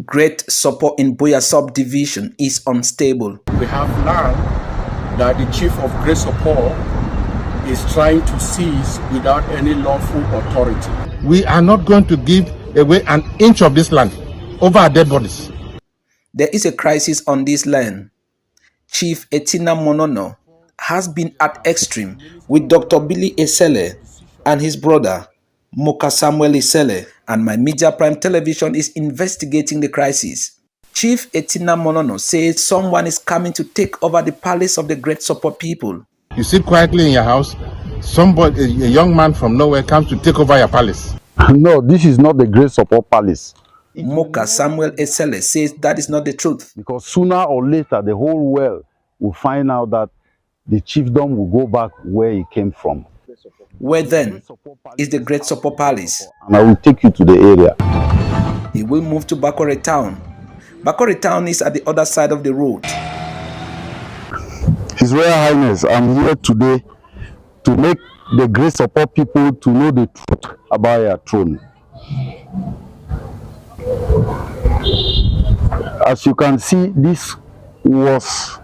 Great Soppo in Buea subdivision is unstable. We have learned that the chief of Great Soppo is trying to seize without any lawful authority. We are not going to give away an inch of this land over our dead bodies. There is a crisis on this land. Chief Etina Monono has been at extreme with Dr. Billy Esele and his brother Moka Samuel Esele, and my Media Prime Television is investigating the crisis. Chief Etina Monono says someone is coming to take over the palace of the Great Soppo people. You sit quietly in your house, somebody, a young man from nowhere comes to take over your palace. No, this is not the Great Soppo palace. Moka Samuel Esele says that is not the truth. Because sooner or later, the whole world will find out that the chiefdom will go back where it came from. Where then is the Great Soppo Palace? And I will take you to the area. He will move to Bakore Town. Bakore Town is at the other side of the road. His Royal Highness, I'm here today to make the Great Soppo people to know the truth about your throne. As you can see, this was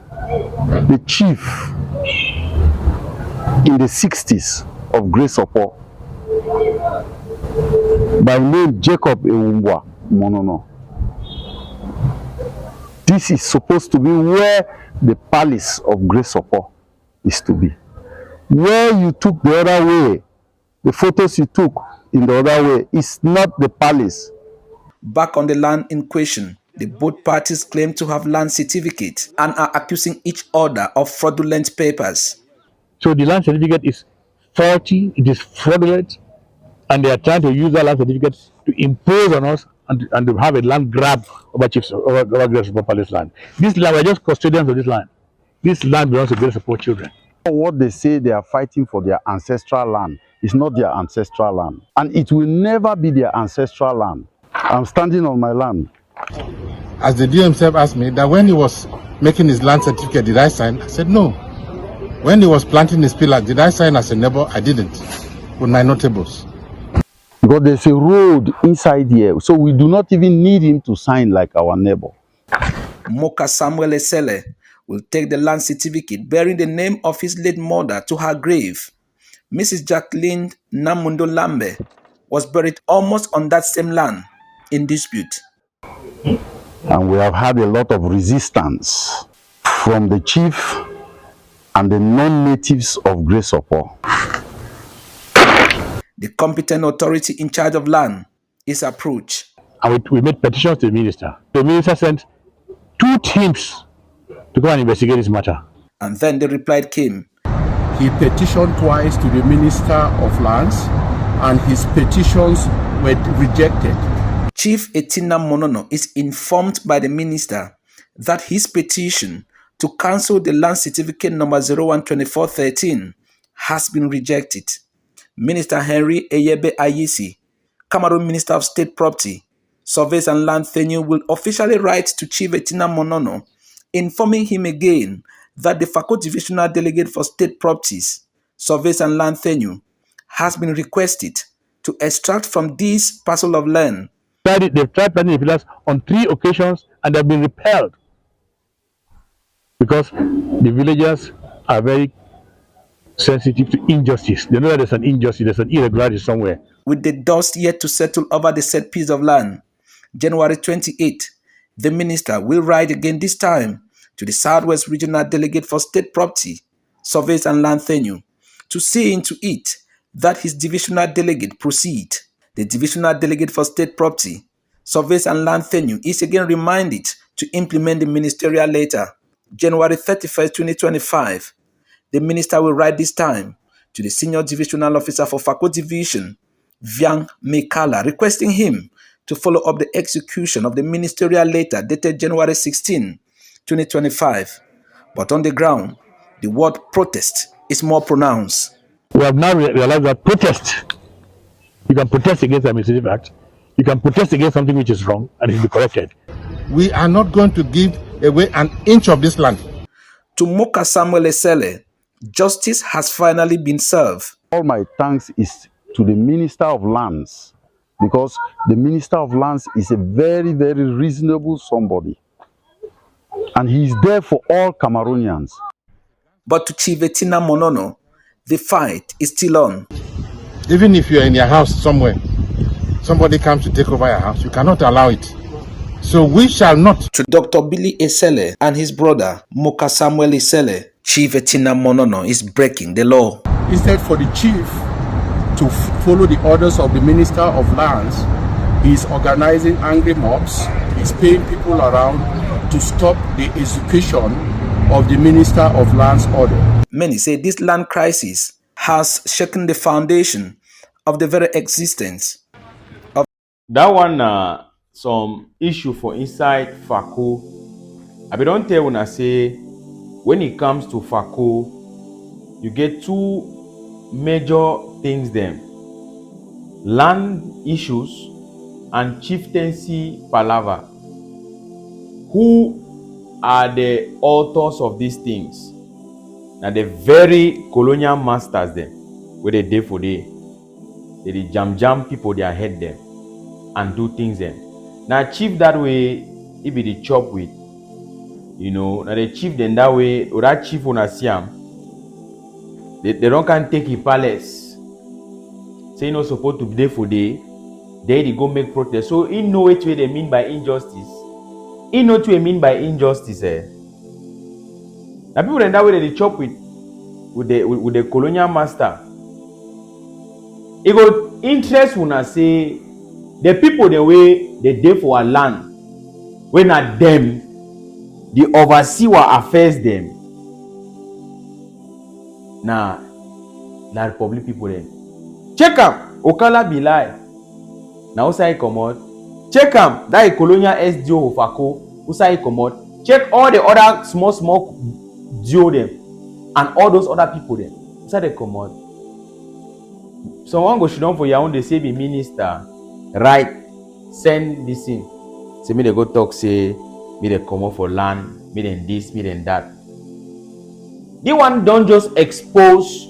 the chief in the 60s of Great Soppo by name Jacob Ewumbwa Monono. This is supposed to be where the palace of Great Soppo is to be. Where you took the other way, the photos you took in the other way, is not the palace. Back on the land in question, the both parties claim to have land certificates and are accusing each other of fraudulent papers. So the land certificate is faulty, it is fraudulent, and they are trying to use that land certificate to impose on us and to have a land grab over Great Soppo Palace land. This land, we're just custodians of this land. This land belongs to Great Soppo children. What they say they are fighting for their ancestral land is not their ancestral land. And it will never be their ancestral land. I'm standing on my land. As the DO himself asked me that when he was making his land certificate, did I sign? I said no. When he was planting his pillar, did I sign as a neighbor? I didn't, with my notables. Because there's a road inside here, so we do not even need him to sign like our neighbor. Moka Samuel Esele will take the land certificate bearing the name of his late mother to her grave. Mrs. Jacqueline Namundo Lambe was buried almost on that same land in dispute. And we have had a lot of resistance from the chief and the non-natives of Great Soppo. The competent authority in charge of land is approached. And we made petitions to the minister. The minister sent 2 teams to go and investigate this matter. And then the reply came. He petitioned twice to the Minister of Lands, and his petitions were rejected. Chief Etina Monono is informed by the minister that his petition to cancel the land certificate number 012413 has been rejected. Minister Henry Eyebe Ayisi, Cameroon Minister of State Property, Surveys and Land Tenure, will officially write to Chief Etina Monono, informing him again that the Fako Divisional Delegate for State Properties, Surveys and Land Tenure has been requested to extract from this parcel of land. They've tried planting the pillars on 3 occasions and they've been repelled because the villagers are very sensitive to injustice. They know that there's an injustice, there's an irregularity somewhere. With the dust yet to settle over the said piece of land, January 28, the minister will write again, this time to the Southwest Regional Delegate for State Property, Surveys and Land Tenure, to see into it that his divisional delegate proceed. The divisional delegate for State Property, Surveys and Land Tenure is again reminded to implement the ministerial letter. January 31st, 2025, the minister will write this time to the Senior Divisional Officer for Fako Division, Viang Mekala, requesting him to follow up the execution of the ministerial letter dated January 16, 2025. But on the ground, the word protest is more pronounced. We have now realized that protest, you can protest against the administrative act, you can protest against something which is wrong and it will be corrected. We are not going to give away an inch of this land. To Moka Samuel Esele, justice has finally been served. All my thanks is to the Minister of Lands because the Minister of Lands is a very, very reasonable somebody. And he is there for all Cameroonians. But to Chief Etina Monono, the fight is still on. Even if you're in your house somewhere, somebody comes to take over your house, you cannot allow it. So we shall not. To Dr. Billy Esele and his brother, Moka Samuel Esele, Chief Etina Monono is breaking the law. Instead for the chief to follow the orders of the Minister of Lands, he's organizing angry mobs, he's paying people around to stop the execution of the Minister of Lands order. Many say this land crisis has shaken the foundation of the very existence of that one some issue for inside Fako. I be don't tell when I say when it comes to Fako, you get two major things them: land issues and chieftaincy palaver. Who are the authors of these things? Now the very colonial masters them, where they day for day, they jam people their head them and do things them. Now chief that way, it be the chop with. You know, now the chief then that way, or that chief on a siam, they don't can take his palace. Say no supposed to be there for day, they go make protest. So he know which way they mean by injustice. He know what they mean by injustice. Now people then that way they chop with the colonial master. It go interest when I say the people the way they dey for our land, when at them, the oversee what affairs them. Now, the Republic people then check am Okala be lie. Now usai come out. Check am that colonial SDO of Fako usai come out. Check all the other small DO them and all those other people them. Usai they come out. Someone go down for your own, they say be minister, right? Send this in. Say me they go talk, say me they come out for land, me then this, me then that. The one don't just expose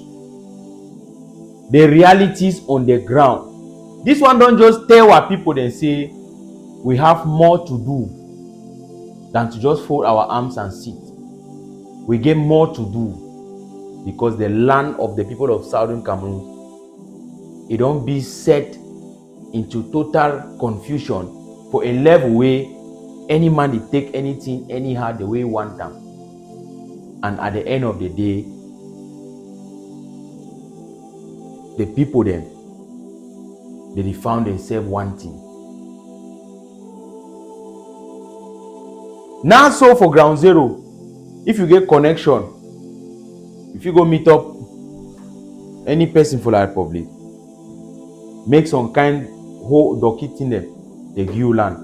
the realities on the ground. This one don't just tell our people then say we have more to do than to just fold our arms and sit. We get more to do because the land of the people of Southern Cameroon, it don't be set into total confusion for a level where any man they take anything anyhow the way he want them. And at the end of the day, the people then they found themselves wanting. Now so for ground zero, if you get connection, if you go meet up any person for the Republic, make some kind whole docket in them, they give you land.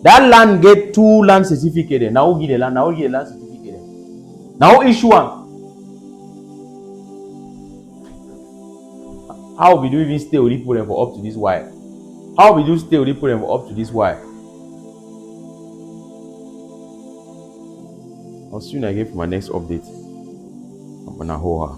That land get 2 land certificate. Now who give the land? Now who give the land certificate? Now who issue one? How we do even stay with people for up to this while? How we do stay with people for up to this while? I'll soon again for my next update. I'm gonna hold her.